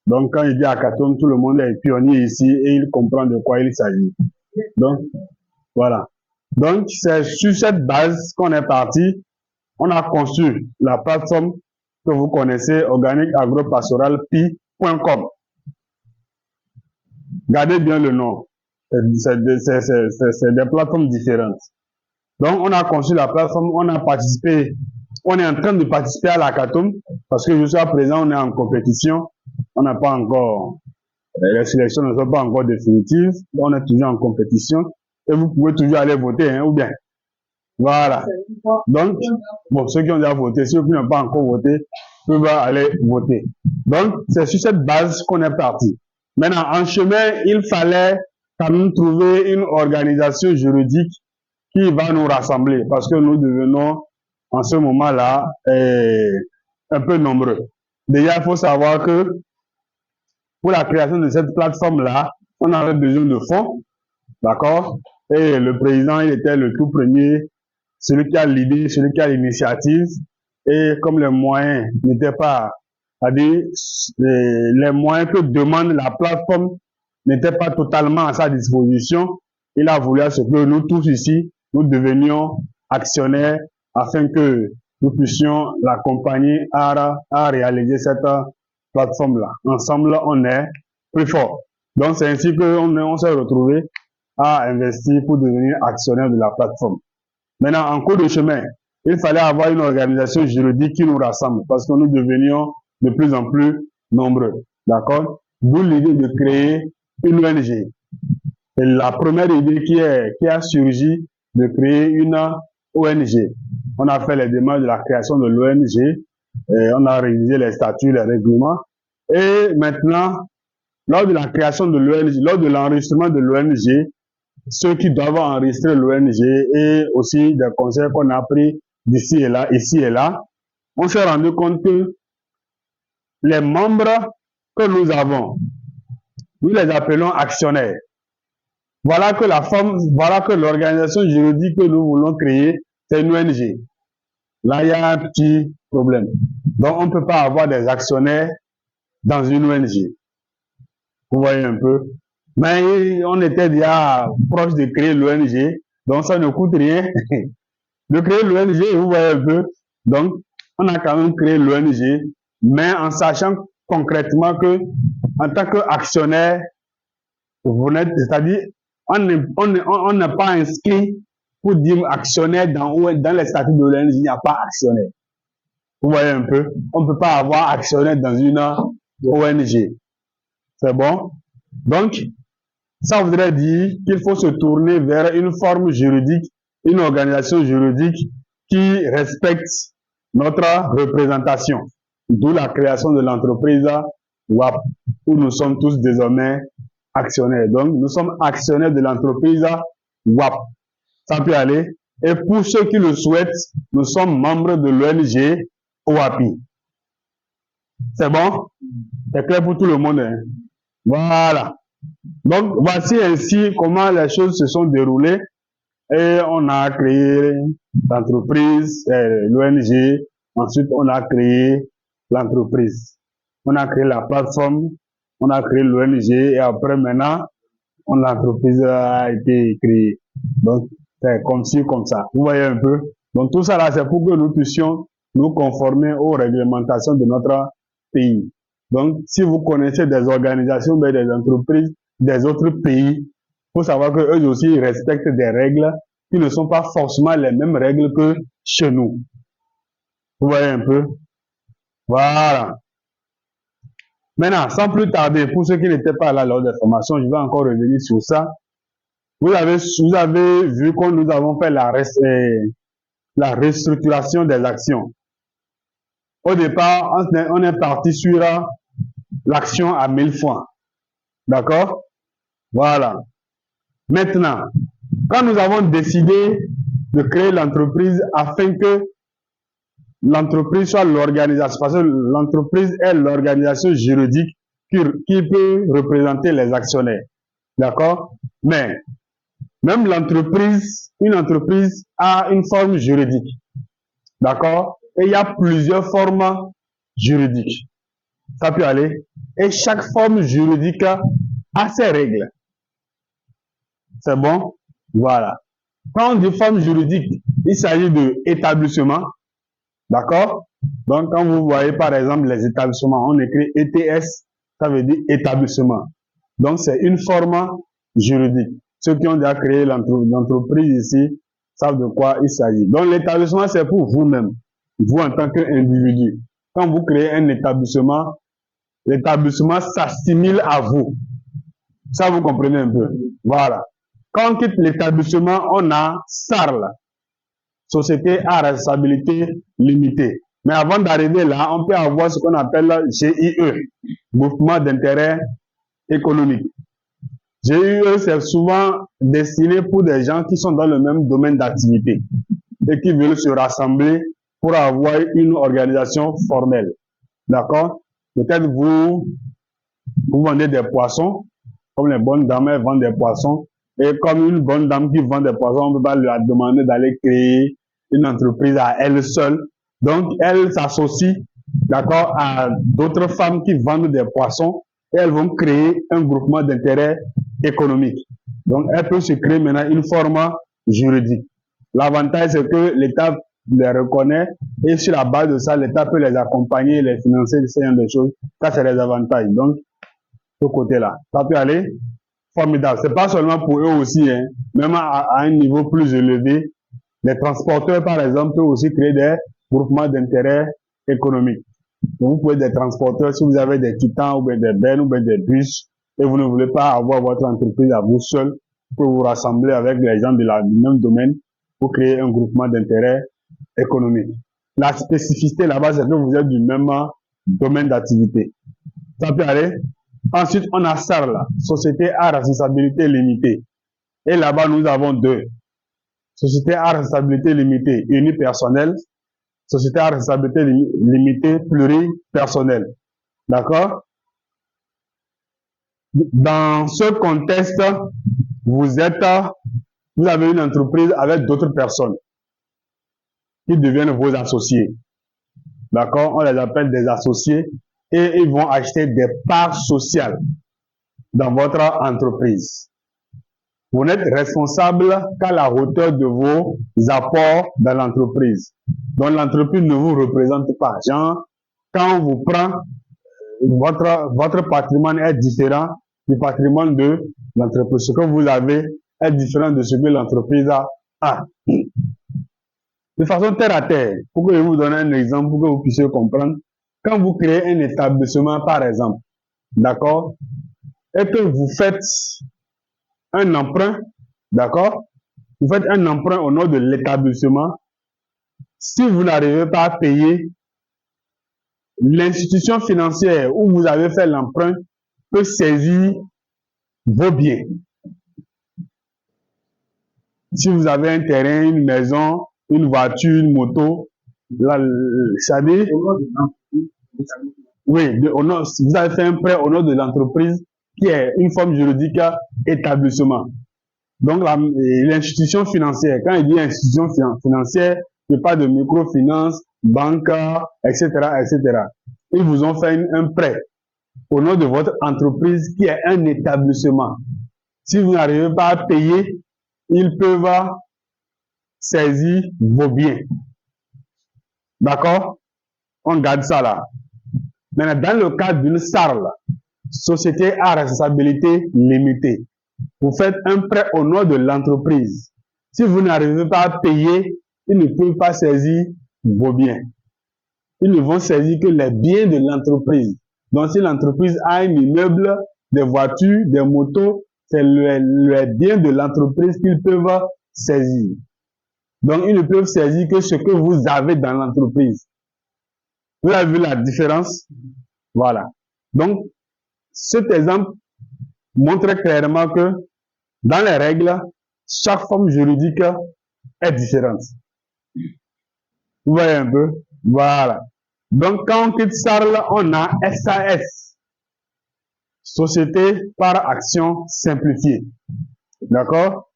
Donc, quand il dit hackathon, tout le monde est pionnier ici et il comprend de quoi il s'agit. Donc, voilà. Donc, c'est sur cette base qu'on est parti. On a conçu la plateforme que vous connaissez, organique agropastoral pi.com. Gardez bien le nom. C'est des plateformes différentes. Donc, on a conçu la plateforme, on a participé, on est en train de participer à l'hackathon parce que jusqu'à présent, on est en compétition. On n'a pas encore, les sélections ne sont pas encore définitives. On est toujours en compétition et vous pouvez toujours aller voter, hein, ou bien. Voilà. Donc, bon, ceux qui ont déjà voté, ceux qui n'ont pas encore voté, peuvent aller voter. Donc, c'est sur cette base qu'on est parti. Maintenant, en chemin, il fallait quand même trouver une organisation juridique qui va nous rassembler parce que nous devenons en ce moment-là un peu nombreux. Déjà, il faut savoir que pour la création de cette plateforme-là, on avait besoin de fonds, d'accord? Et le président, il était le tout premier, celui qui a l'idée, celui qui a l'initiative. Et comme les moyens n'étaient pas, c'est-à-dire les moyens que demande la plateforme n'étaient pas totalement à sa disposition, il a voulu à ce que nous tous ici, nous devenions actionnaires afin que nous puissions l'accompagner à réaliser cette plateforme-là. Ensemble, on est plus fort. Donc, c'est ainsi qu'on s'est retrouvé à investir pour devenir actionnaire de la plateforme. Maintenant, en cours de chemin, il fallait avoir une organisation juridique qui nous rassemble parce que nous devenions de plus en plus nombreux. D'accord? D'où l'idée de créer une ONG. Et la première idée qui a surgi de créer une ONG. On a fait les démarches de la création de l'ONG, on a révisé les statuts, les règlements. Et maintenant, lors de la création de l'ONG, lors de l'enregistrement de l'ONG, ceux qui doivent enregistrer l'ONG et aussi des conseils qu'on a pris d'ici et là, on s'est rendu compte que les membres que nous avons, nous les appelons actionnaires. Voilà que l'organisation juridique que nous voulons créer, c'est une ONG. Là, il y a un petit problème. Donc, on ne peut pas avoir des actionnaires dans une ONG. Vous voyez un peu. Mais on était déjà proche de créer l'ONG, donc ça ne coûte rien de créer l'ONG, vous voyez un peu. Donc, on a quand même créé l'ONG, mais en sachant concrètement que, en tant qu'actionnaire, vous n'êtes, c'est-à-dire, on n'est pas inscrit pour dire actionnaire dans les statuts de l'ONG, il n'y a pas actionnaire. Vous voyez un peu. On ne peut pas avoir actionnaire dans une ONG. C'est bon? Donc, ça voudrait dire qu'il faut se tourner vers une forme juridique, une organisation juridique qui respecte notre représentation. D'où la création de l'entreprise WAP, où nous sommes tous désormais actionnaires. Donc, nous sommes actionnaires de l'entreprise WAP. Ça peut aller. Et pour ceux qui le souhaitent, nous sommes membres de l'ONG OAPI. C'est bon? C'est clair pour tout le monde, hein? Voilà. Donc, voici ainsi comment les choses se sont déroulées et on a créé l'entreprise, l'ONG, ensuite on a créé l'entreprise. On a créé la plateforme, on a créé l'ONG et après maintenant, l'entreprise a été créée. Donc, c'est comme ci, comme ça. Vous voyez un peu? Donc, tout ça là, c'est pour que nous puissions nous conformer aux réglementations de notre pays. Donc, si vous connaissez des organisations, mais des entreprises des autres pays, il faut savoir qu'eux aussi respectent des règles qui ne sont pas forcément les mêmes règles que chez nous. Vous voyez un peu? Voilà. Maintenant, sans plus tarder, pour ceux qui n'étaient pas là lors des formations, je vais encore revenir sur ça. Vous avez vu que nous avons fait la restructuration des actions. Au départ, on est parti sur l'action à 1000 francs. D'accord? Voilà. Maintenant, quand nous avons décidé de créer l'entreprise afin que l'entreprise soit l'organisation, parce que l'entreprise est l'organisation juridique qui peut représenter les actionnaires. D'accord? Mais, même une entreprise a une forme juridique. D'accord? Et il y a plusieurs formes juridiques. Ça peut aller. Et chaque forme juridique a ses règles. C'est bon? Voilà. Quand on dit forme juridique, il s'agit de établissement. D'accord? Donc, quand vous voyez par exemple les établissements, on écrit ETS, ça veut dire établissement. Donc, c'est une forme juridique. Ceux qui ont déjà créé l'entreprise ici savent de quoi il s'agit. Donc, l'établissement, c'est pour vous-même, vous en tant qu'individu. Quand vous créez un établissement, l'établissement s'assimile à vous. Ça, vous comprenez un peu. Voilà. Quand on quitte l'établissement, on a SARL, Société à responsabilité limitée. Mais avant d'arriver là, on peut avoir ce qu'on appelle GIE, Groupement d'intérêt économique. GIE, c'est souvent destiné pour des gens qui sont dans le même domaine d'activité et qui veulent se rassembler pour avoir une organisation formelle. D'accord? Peut-être vous vendez des poissons, comme les bonnes dames, elles vendent des poissons. Et comme une bonne dame qui vend des poissons, on ne peut pas lui demander d'aller créer une entreprise à elle seule. Donc, elle s'associe, d'accord, à d'autres femmes qui vendent des poissons et elles vont créer un groupement d'intérêt économique. Donc, elles peuvent se créer maintenant une forme juridique. L'avantage, c'est que l'État les reconnaît et sur la base de ça, l'État peut les accompagner, les financer, ce genre de choses. Ça, c'est les avantages. Donc, ce côté-là, ça peut aller formidable. C'est pas seulement pour eux aussi, hein, même à un niveau plus élevé. Les transporteurs, par exemple, peuvent aussi créer des groupements d'intérêt économique. Donc, vous pouvez être des transporteurs si vous avez des titans ou bien des bennes ou bien des bus et vous ne voulez pas avoir votre entreprise à vous seul, vous pouvez vous rassembler avec les gens du même domaine pour créer un groupement d'intérêt économique. La spécificité là-bas, c'est que vous êtes du même domaine d'activité. Ça peut aller. Ensuite, on a SARL, Société à responsabilité limitée. Et là-bas, nous avons deux. Société à responsabilité limitée unipersonnelle, société à responsabilité limitée pluripersonnelle. D'accord? Dans ce contexte, vous avez une entreprise avec d'autres personnes qui deviennent vos associés. D'accord? On les appelle des associés et ils vont acheter des parts sociales dans votre entreprise. Vous n'êtes responsable qu'à la hauteur de vos apports dans l'entreprise. Donc l'entreprise ne vous représente pas. Genre, quand on vous prend, votre patrimoine est différent du patrimoine de l'entreprise. Ce que vous avez est différent de ce que l'entreprise a. De façon terre à terre, pour que je vous donne un exemple, pour que vous puissiez comprendre, quand vous créez un établissement, par exemple, d'accord, et que vous faites un emprunt, d'accord? Vous faites un emprunt au nom de l'établissement. Si vous n'arrivez pas à payer, l'institution financière où vous avez fait l'emprunt peut saisir vos biens. Si vous avez un terrain, une maison, une voiture, une moto, c'est-à-dire, oui, vous avez fait un prêt au nom de l'entreprise qui est une forme juridique établissement. Donc, l'institution financière, quand il dit institution financière, il parle de microfinance, banque, etc., etc. Ils vous ont fait un prêt au nom de votre entreprise qui est un établissement. Si vous n'arrivez pas à payer, ils peuvent saisir vos biens. D'accord? On garde ça là. Maintenant, dans le cadre d'une SARL, Société à responsabilité limitée, vous faites un prêt au nom de l'entreprise. Si vous n'arrivez pas à payer, ils ne peuvent pas saisir vos biens. Ils ne vont saisir que les biens de l'entreprise. Donc, si l'entreprise a un immeuble, des voitures, des motos, c'est les biens de l'entreprise qu'ils peuvent saisir. Donc, ils ne peuvent saisir que ce que vous avez dans l'entreprise. Vous avez vu la différence? Voilà. Donc, cet exemple montre clairement que dans les règles, chaque forme juridique est différente. Vous voyez un peu? Voilà. Donc, quand on quitte SARL, on a SAS, Société par action simplifiée. D'accord?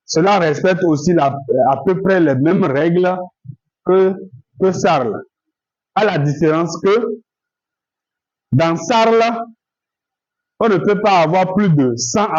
Cela respecte aussi à peu près les mêmes règles que SARL. À la différence que Dans Sarl, on ne peut pas avoir plus de 100